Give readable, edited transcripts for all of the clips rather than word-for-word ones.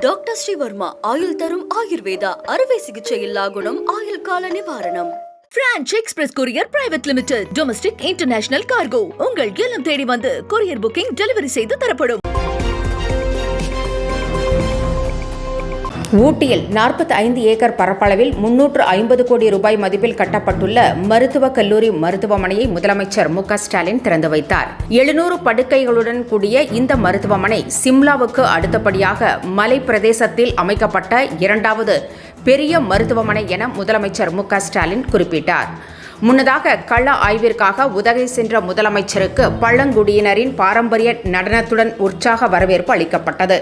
Doctor Sreevarma ஆயுள் தரும் ஆயுர்வேதா அறுவை சிகிச்சை இல்லா குணம் ஆயுள் கால நிவாரணம். Branch express courier private limited domestic international cargo உங்கள் இல்லம் தேடி வந்து கொரியர் புக்கிங் டெலிவரி செய்து தரப்படும். ஊட்டியில் 45 ஏக்கர் பரப்பளவில் 350 கோடி ரூபாய் மதிப்பில் கட்டப்பட்டுள்ள மருத்துவக் கல்லூரி மருத்துவமனையை முதலமைச்சர் மு.க.ஸ்டாலின் திறந்து வைத்தார். 700 படுக்கைகளுடன் கூடிய இந்த மருத்துவமனை சிம்லாவுக்கு அடுத்தபடியாக மலை பிரதேசத்தில் அமைக்கப்பட்ட இரண்டாவது பெரிய மருத்துவமனை என முதலமைச்சர் மு.க.ஸ்டாலின் குறிப்பிட்டார். முன்னதாக கள ஆய்விற்காக உதகை சென்ற முதலமைச்சருக்கு பழங்குடியினரின் பாரம்பரிய நடனத்துடன் உற்சாக வரவேற்பு அளிக்கப்பட்டது.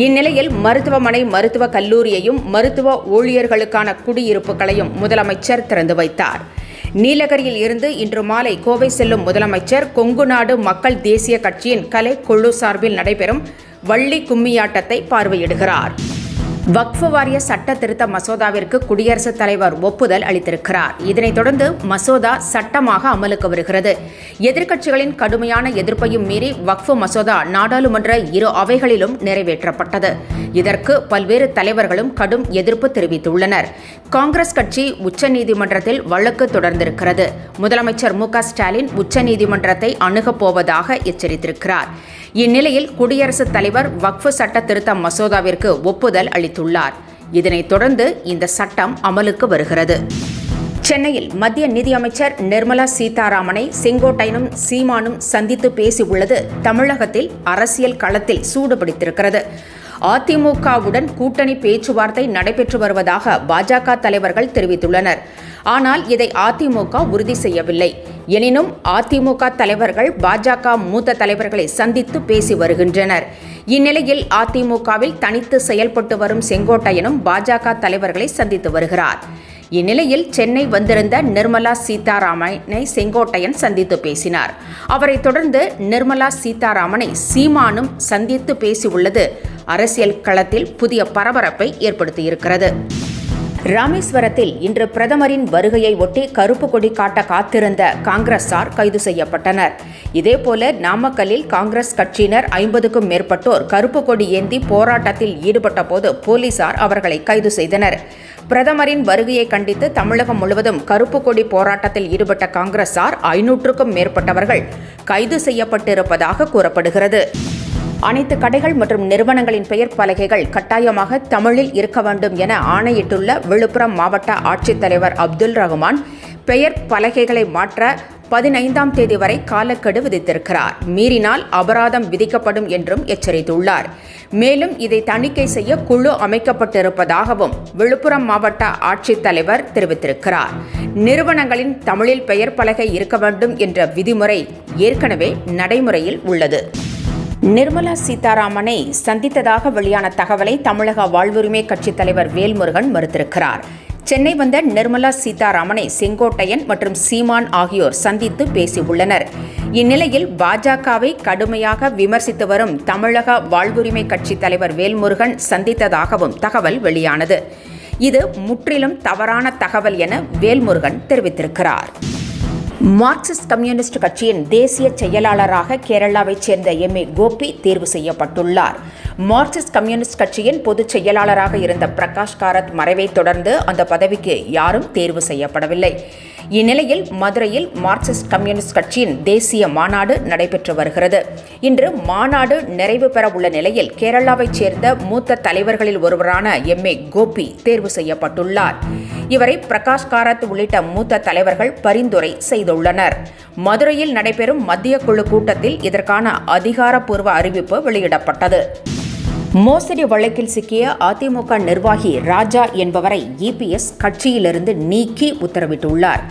இந்நிலையில் மருத்துவமனை மருத்துவக் கல்லூரியையும் மருத்துவ ஊழியர்களுக்கான குடியிருப்புகளையும் முதலமைச்சர் திறந்து வைத்தார். நீலகிரியில் இருந்து இன்று மாலை கோவை செல்லும் முதலமைச்சர் கொங்குநாடு மக்கள் தேசிய கட்சியின் கலை குழு சார்பில் நடைபெறும் வள்ளி கும்மியாட்டத்தை பார்வையிடுகிறார். வக்ஃப் வாரிய சட்ட திருத்த மசோதாவிற்கு குடியரசுத் தலைவர் ஒப்புதல் அளித்திருக்கிறார். இதனைத் தொடர்ந்து மசோதா சட்டமாக அமலுக்கு வருகிறது. எதிர்க்கட்சிகளின் கடுமையான எதிர்ப்பையும் மீறி வக்ஃப் மசோதா நாடாளுமன்ற இரு அவைகளிலும் நிறைவேற்றப்பட்டது. இதற்கு பல்வேறு தலைவர்களும் கடும் எதிர்ப்பு தெரிவித்துள்ளனர். காங்கிரஸ் கட்சி உச்சநீதிமன்றத்தில் வழக்கு தொடர்ந்திருக்கிறது. முதலமைச்சர் மு.க.ஸ்டாலின் உச்சநீதிமன்றத்தை அணுகப் போவதாக எச்சரித்திருக்கிறார். இந்நிலையில் குடியரசுத் தலைவர் வக்ஃப் சட்ட திருத்த மசோதாவிற்கு ஒப்புதல் அளித்துள்ளார். இதனைத் தொடர்ந்து இந்த சட்டம் அமலுக்கு வருகிறது. சென்னையில் மத்திய நிதியமைச்சர் நிர்மலா சீதாராமனை செங்கோட்டையனும் சீமானும் சந்தித்து பேசியுள்ளது தமிழகத்தில் அரசியல் களத்தில் சூடுபிடித்திருக்கிறது. அதிமுகவுடன் கூட்டணி பேச்சுவார்த்தை நடைபெற்று வருவதாக பாஜக தலைவர்கள் தெரிவித்துள்ளனர். ஆனால் இதை அதிமுக உறுதி செய்யவில்லை. எனினும் அதிமுக தலைவர்கள் பாஜக மூத்த தலைவர்களை சந்தித்து பேசி வருகின்றனர். இந்நிலையில் அதிமுகவில் தனித்து செயல்பட்டு வரும் செங்கோட்டையனும் பாஜக தலைவர்களை சந்தித்து வருகிறார். இந்நிலையில் சென்னை வந்திருந்த நிர்மலா சீதாராமனை செங்கோட்டையன் சந்தித்து பேசினார். அவரைத் தொடர்ந்து நிர்மலா சீதாராமனை சீமானும் சந்தித்து பேசியுள்ளது அரசியல் களத்தில் புதிய பரபரப்பை ஏற்படுத்தியிருக்கிறது. ராமேஸ்வரத்தில் இன்று பிரதமரின் வருகையை ஒட்டி கருப்பு கொடி காட்ட காத்திருந்த காங்கிரசார் கைது செய்யப்பட்டனர். இதேபோல நாமக்கல்லில் காங்கிரஸ் கட்சியினர் 50க்கும் மேற்பட்டோர் கருப்பு கொடி ஏந்தி போராட்டத்தில் ஈடுபட்ட போது போலீசார் அவர்களை கைது செய்தனர். பிரதமரின் வருகையை கண்டித்து தமிழகம் முழுவதும் கருப்பு கொடி போராட்டத்தில் ஈடுபட்ட காங்கிரசார் 500க்கும் மேற்பட்டவர்கள் கைது செய்யப்பட்டிருப்பதாக கூறப்படுகிறது. அனைத்து கடைகள் மற்றும் நிறுவனங்களின் பெயர் பலகைகள் கட்டாயமாக தமிழில் இருக்க வேண்டும் என ஆணையிட்டுள்ள விழுப்புரம் மாவட்ட ஆட்சித்தலைவர் அப்துல் ரஹ்மான் பெயர் பலகைகளை மாற்ற 15ஆம் தேதி வரை காலக்கெடு விதித்திருக்கிறார். மீறினால் அபராதம் விதிக்கப்படும் என்றும் எச்சரித்துள்ளார். மேலும் இதை தணிக்கை செய்ய குழு அமைக்கப்பட்டிருப்பதாகவும் விழுப்புரம் மாவட்ட ஆட்சித்தலைவர் தெரிவித்திருக்கிறார். நிறுவனங்களின் தமிழில் பெயர் பலகை இருக்க வேண்டும் என்ற விதிமுறை ஏற்கனவே நடைமுறையில் உள்ளது. நிர்மலா சீதாராமனை சந்தித்ததாக வெளியான தகவலை தமிழக வாழ்வுரிமை கட்சித் தலைவர் வேல்முருகன் மறுத்திருக்கிறார். சென்னை வந்த நிர்மலா சீதாராமனை செங்கோட்டையன் மற்றும் சீமான் ஆகியோர் சந்தித்து பேசியுள்ளனர். இந்நிலையில் பாஜகவை கடுமையாக விமர்சித்து வரும் தமிழக வாழ்வுரிமை கட்சித் தலைவர் வேல்முருகன் சந்தித்ததாகவும் தகவல் வெளியானது. இது முற்றிலும் தவறான தகவல் என வேல்முருகன் தெரிவித்திருக்கிறார். மார்க்சிஸ்ட் கம்யூனிஸ்ட் கட்சியின் தேசிய செயலாளராக கேரளாவைச் சேர்ந்த எம்.ஏ. கோபி தேர்வு செய்யப்பட்டுள்ளார். மார்க்சிஸ்ட் கம்யூனிஸ்ட் கட்சியின் பொதுச் செயலாளராக இருந்த பிரகாஷ் காரத் மறைவை தொடர்ந்து அந்த பதவிக்கு யாரும் தேர்வு செய்யப்படவில்லை. இந்நிலையில் மதுரையில் மார்க்சிஸ்ட் கம்யூனிஸ்ட் கட்சியின் தேசிய மாநாடு நடைபெற்று வருகிறது. இன்று மாநாடு நிறைவு பெற உள்ள நிலையில் கேரளாவைச் சேர்ந்த மூத்த தலைவர்களில் ஒருவரான எம்.ஏ. கோபி தேர்வு செய்யப்பட்டுள்ளார். இவரை பிரகாஷ் காரத் உள்ளிட்ட மூத்த தலைவர்கள் பரிந்துரை செய்துள்ளனர். மதுரையில் நடைபெறும் மத்திய குழு கூட்டத்தில் இதற்கான அதிகாரப்பூர்வ அறிவிப்பு வெளியிடப்பட்டது. மோசடி வழக்கில் சிக்கிய அதிமுக நிர்வாகி ராஜா என்பவரை இபிஎஸ் கட்சியிலிருந்து நீக்கி உத்தரவிட்டுள்ளார்.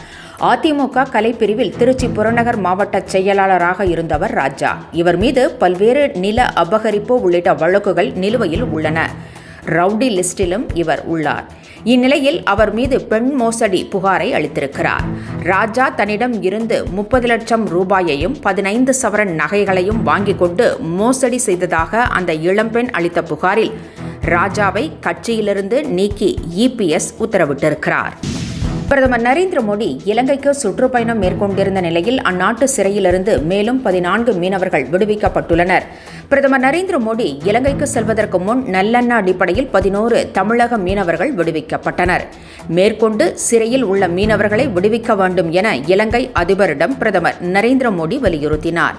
அதிமுக கலைப்பிரிவில் திருச்சி புறநகர் மாவட்ட செயலாளராக இருந்தவர் ராஜா. இவர் மீது பல்வேறு நில அபகரிப்பு உள்ளிட்ட வழக்குகள் நிலுவையில் உள்ளன. ரவுடி லிஸ்டிலும் இவர் உள்ளார். இந்நிலையில் அவர் மீது பெண் மோசடி புகாரை அளித்திருக்கிறார். ராஜா தன்னிடம் இருந்து 30 லட்சம் ரூபாயையும் 15 சவரன் நகைகளையும் வாங்கிக் கொண்டு மோசடி செய்ததாக அந்த இளம்பெண் அளித்த புகாரில் ராஜாவை கட்சியிலிருந்து நீக்கி இபிஎஸ் உத்தரவிட்டிருக்கிறார். பிரதமர் நரேந்திர மோடி இலங்கைக்கு சுற்றுப்பயணம் மேற்கொண்டிருந்த நிலையில் அந்நாட்டு சிறையிலிருந்து மேலும் 14 மீனவர்கள் விடுவிக்கப்பட்டுள்ளனர். பிரதமர் நரேந்திர மோடி இலங்கைக்கு செல்வதற்கு முன் நல்லெண்ண அடிப்படையில் 11 தமிழக மீனவர்கள் விடுவிக்கப்பட்டனர். மேற்கொண்டு சிறையில் உள்ள மீனவர்களை விடுவிக்க வேண்டும் என இலங்கை அதிபரிடம் பிரதமர் நரேந்திர மோடி வலியுறுத்தினார்.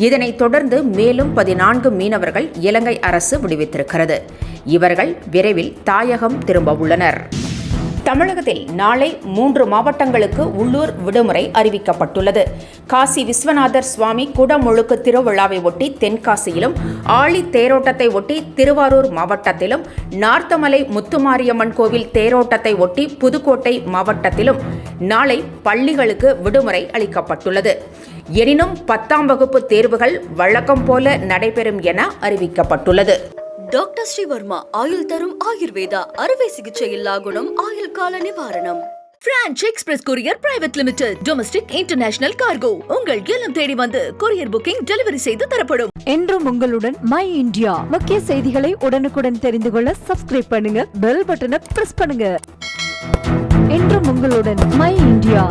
இதனைத் தொடர்ந்து மேலும் 14 மீனவர்கள் இலங்கை அரசு விடுவித்திருக்கிறது. இவர்கள் விரைவில் தாயகம் திரும்ப உள்ளனர். தமிழகத்தில் நாளை 3 மாவட்டங்களுக்கு உள்ளூர் விடுமுறை அறிவிக்கப்பட்டுள்ளது. காசி விஸ்வநாதர் சுவாமி குடமுழுக்கு திருவிழாவை ஒட்டி தென்காசியிலும், ஆழி தேரோட்டத்தை ஒட்டி திருவாரூர் மாவட்டத்திலும், நார்த்தமலை முத்துமாரியம்மன் கோவில் தேரோட்டத்தை ஒட்டி புதுக்கோட்டை மாவட்டத்திலும் நாளை பள்ளிகளுக்கு விடுமுறை அளிக்கப்பட்டுள்ளது. எனினும் 10ஆம் வகுப்பு தேர்வுகள் வழக்கம் போல நடைபெறும் என அறிவிக்கப்பட்டுள்ளது. டாக்டர் ஸ்ரீவர்மா ஆயுள் தரும் ஆயுர்வேதா அறுவை சிகிச்சை இல்லா குணம் ஆயுள் கால நிவாரணம். Branch express courier private limited domestic international cargo உங்கள் இல்லம் தேடி வந்து கொரியர் புக்கிங் டெலிவரி செய்து தரப்படும். என்றும் உங்களுடன் மை இந்தியா. முக்கிய செய்திகளை உடனுக்குடன் தெரிந்து கொள்ள சப்ஸ்கிரைப் பண்ணுங்க, பெல் பட்டனை பிரஸ் பண்ணுங்க. என்றும் உங்களுடன் மை இந்தியா.